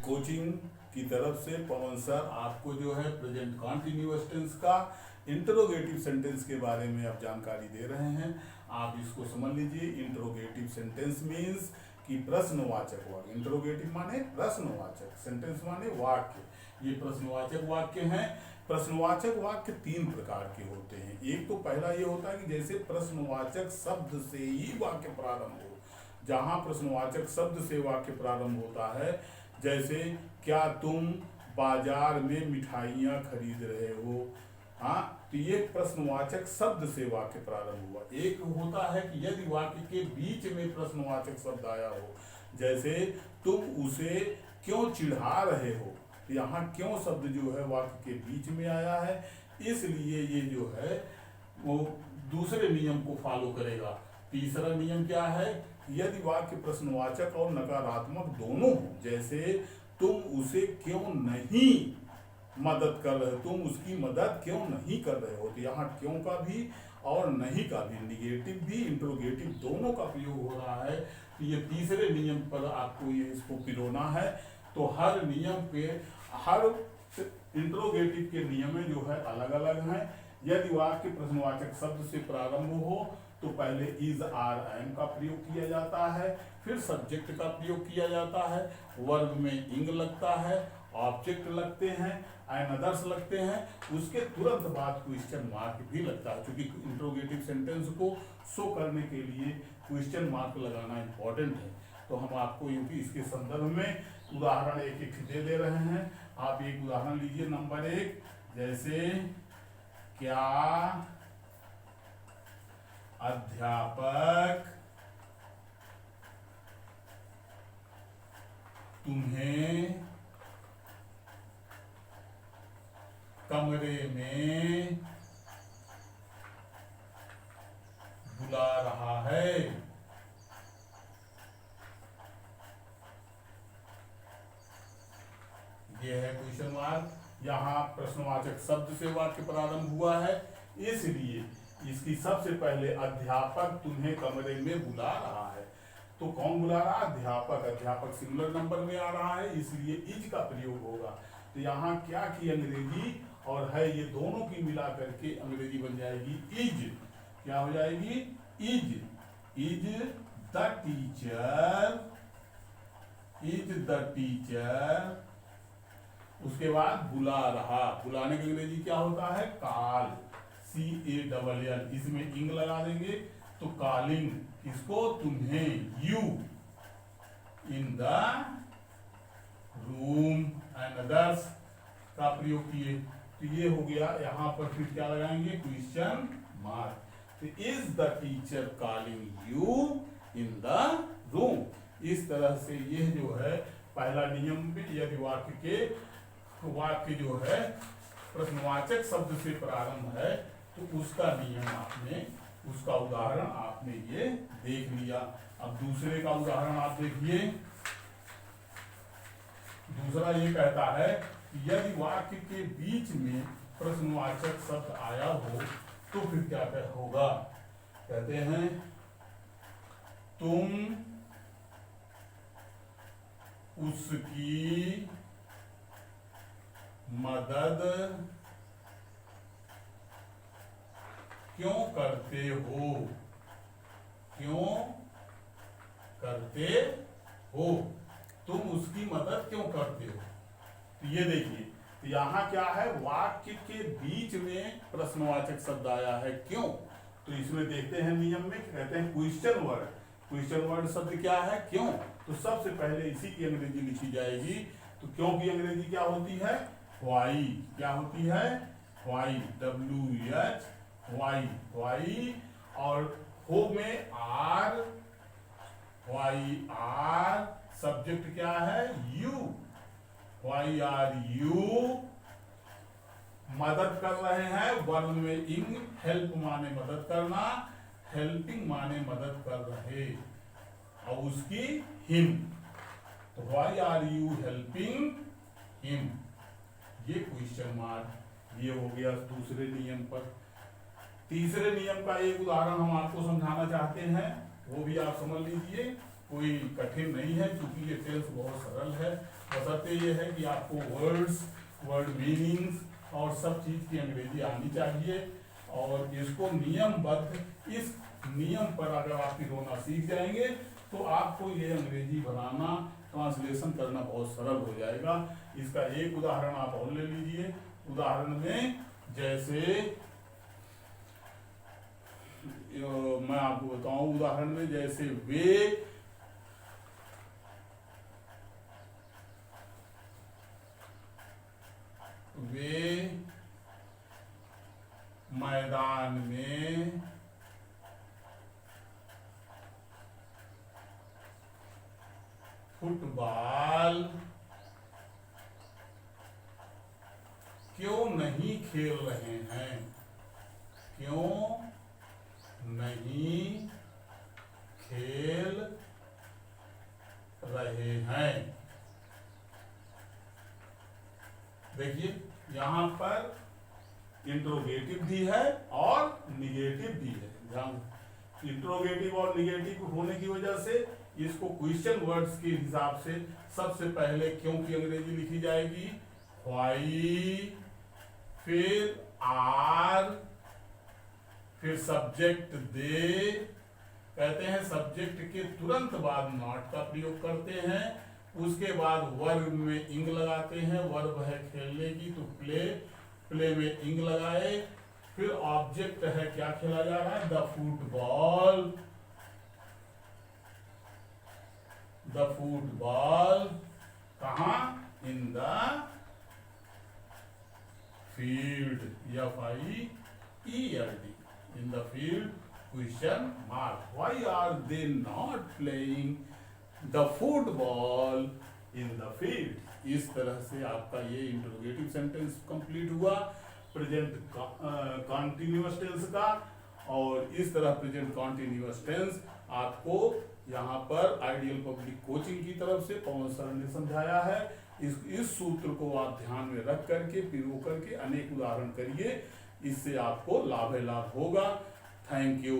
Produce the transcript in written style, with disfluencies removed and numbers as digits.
Coaching की तरफ से पवन सर आपको जो है प्रेजेंट कॉन्टिन्यूअस टेंस का इंटरोगेटिव सेंटेंस के बारे में अब जानकारी दे रहे हैं। आप इसको समझ लीजिए। इंटरोगेटिव सेंटेंस मीन्स कि प्रश्नवाचक वाक्य। इंटरोगेटिव माने प्रश्नवाचक, सेंटेंस माने वाक्य। ये प्रश्नवाचक वाक्य हैं। प्रश्नवाचक वाक्य तीन प्रकार के होते हैं। एक तो पहला ये होता है कि जैसे प्रश्नवाचक शब्द से ही वाक्य प्रारंभ हो। जहां प्रश्नवाचक शब्द से वाक्य प्रारंभ होता है, जैसे क्या तुम बाजार में मिठाइयाँ खरीद रहे हो, हाँ, तो ये प्रश्नवाचक शब्द से वाक्य प्रारंभ हुआ। एक होता है कि यदि वाक्य के बीच में प्रश्नवाचक शब्द आया हो, जैसे तुम उसे क्यों चिढ़ा रहे हो, तो यहाँ क्यों शब्द जो है वाक्य के बीच में आया है, इसलिए ये जो है वो दूसरे नियम को फॉलो करेगा। तीसरा नियम क्या है? यदि वाक्य प्रश्नवाचक और नकारात्मक दोनों हो, जैसे तुम उसे क्यों नहीं मदद कर रहे हो, तुम उसकी मदद क्यों नहीं कर रहे हो, तो यहाँ क्यों का भी और नहीं का भी, निगेटिव भी इंट्रोगेटिव दोनों का प्रयोग हो रहा है। तो ये तीसरे नियम पर आपको ये इसको पिरोना है। तो हर नियम पे, हर इंट्रोगेटिव के नियम जो है अलग अलग हैं। यदि वाक्य प्रश्नवाचक शब्द से प्रारंभ हो तो पहले इज आर एम का प्रयोग किया जाता है, फिर सब्जेक्ट का प्रयोग किया जाता है, वर्ब में इंग लगता है, ऑब्जेक्ट लगते हैं, एंड अदर्स लगते हैं, उसके तुरंत बाद क्वेश्चन मार्क भी लगता है। क्योंकि इंट्रोगेटिव सेंटेंस को शो करने के लिए क्वेश्चन मार्क लगाना इंपॉर्टेंट है। तो हम आपको इसके संदर्भ में उदाहरण एक एक दे रहे हैं। आप एक उदाहरण लीजिए। नंबर 1, जैसे क्या अध्यापक तुम्हें कमरे में बुला रहा है? यह है क्वेश्चन मार्क। यहाँ प्रश्नवाचक शब्द से वाक्य प्रारंभ हुआ है, इसलिए इसकी सबसे पहले अध्यापक तुम्हें कमरे में बुला रहा है। तो कौन बुला रहा है? अध्यापक। अध्यापक सिंगुलर नंबर में आ रहा है, इसलिए इज का प्रयोग होगा। तो यहाँ क्या की अंग्रेजी और है, ये दोनों की मिला करके अंग्रेजी बन जाएगी इज। क्या हो जाएगी? Is the teacher, is the teacher. उसके बाद बुला रहा, बुलाने की अंग्रेजी क्या होता है? Call, CALL। इसमें इंग लगा देंगे तो कॉलिंग, किसको? तुम्हें, you, in the room and others का प्रयोग किए। तो ये हो गया। यहाँ पर फिर क्या लगाएंगे? Question mark. तो is the teacher calling you in the room. इस तरह से यह जो है पहला नियम पे, यदि वाक्य जो है प्रश्नवाचक शब्द से प्रारंभ है तो उसका नियम आपने, उसका उदाहरण आपने ये देख लिया। अब दूसरे का उदाहरण आप देखिए। दूसरा ये कहता है यदि वाक्य के बीच में प्रश्नवाचक शब्द आया हो तो फिर क्या होगा? कहते हैं तुम उसकी मदद क्यों करते हो? क्यों करते हो? तुम उसकी मदद क्यों करते हो? तो ये देखिए, तो यहाँ क्या है? वाक्य के बीच में प्रश्नवाचक शब्द आया है, क्यों? तो इसमें देखते हैं नियम में, कहते हैं क्वेश्चन वर्ड। क्वेश्चन वर्ड शब्द क्या है? क्यों। तो सबसे पहले इसी की अंग्रेजी लिखी जाएगी। तो क्यों की अंग्रेजी क्या होती है? व्हाई। क्या होती है? Why, WHY, why. और हो में आर, व्हाई आर। सब्जेक्ट क्या है? You, why are you. मदद कर रहे हैं, वर्ब में इंग। हेल्प माने मदद करना, हेल्पिंग माने मदद कर रहे, और उसकी हिम। तो why are you helping him? ये क्वेश्चन मार्क। ये हो गया दूसरे नियम पर। तीसरे नियम का एक उदाहरण हम आपको समझाना चाहते हैं, वो भी आप समझ लीजिए। कोई कठिन नहीं है, क्योंकि ये टेंस बहुत सरल है। बशर्ते ये है कि आपको वर्ड्स, वर्ड मीनिंग्स और सब चीज की अंग्रेजी आनी चाहिए। और इसको नियमबद्ध, इस नियम पर अगर आप फिर होना सीख जाएंगे तो आपको ये अंग्रेजी बनाना, ट्रांसलेशन करना बहुत सरल हो जाएगा। इसका एक उदाहरण आप और ले लीजिए। उदाहरण में जैसे मैं आपको बताऊं, उदाहरण में जैसे वे मैदान में फुटबॉल क्यों नहीं खेल रहे हैं? क्यों नहीं खेल रहे हैं? देखिए यहां पर इंट्रोगेटिव भी है और निगेटिव भी है। ध्यान, इंट्रोगेटिव और निगेटिव होने की वजह से इसको क्वेश्चन वर्ड्स के हिसाब से सबसे पहले क्यों की अंग्रेजी लिखी जाएगी, व्हाई, फिर आर, फिर सब्जेक्ट दे, कहते हैं सब्जेक्ट के तुरंत बाद नॉट का प्रयोग करते हैं। उसके बाद वर्ब में इंग लगाते हैं, वर्ब है खेलने की तो प्ले, प्ले में इंग लगाए। फिर ऑब्जेक्ट है क्या खेला जा रहा है, द फुटबॉल, द फुटबॉल कहाँ, in the field, FIELD, in the field, question mark, why are they not playing the football in the field. इस तरह से आपका ये इंट्रोगेटिव सेंटेंस कंप्लीट हुआ प्रेजेंट कॉन्टिन्यूअस टेंस का। और इस तरह प्रेजेंट कॉन्टिन्यूअस टेंस आपको यहाँ पर आइडियल पब्लिक कोचिंग की तरफ से पवन सर ने समझाया है। इस सूत्र को आप ध्यान में रख करके प्रयोग करके अनेक उदाहरण करिए, इससे आपको लाभ होगा। Thank you.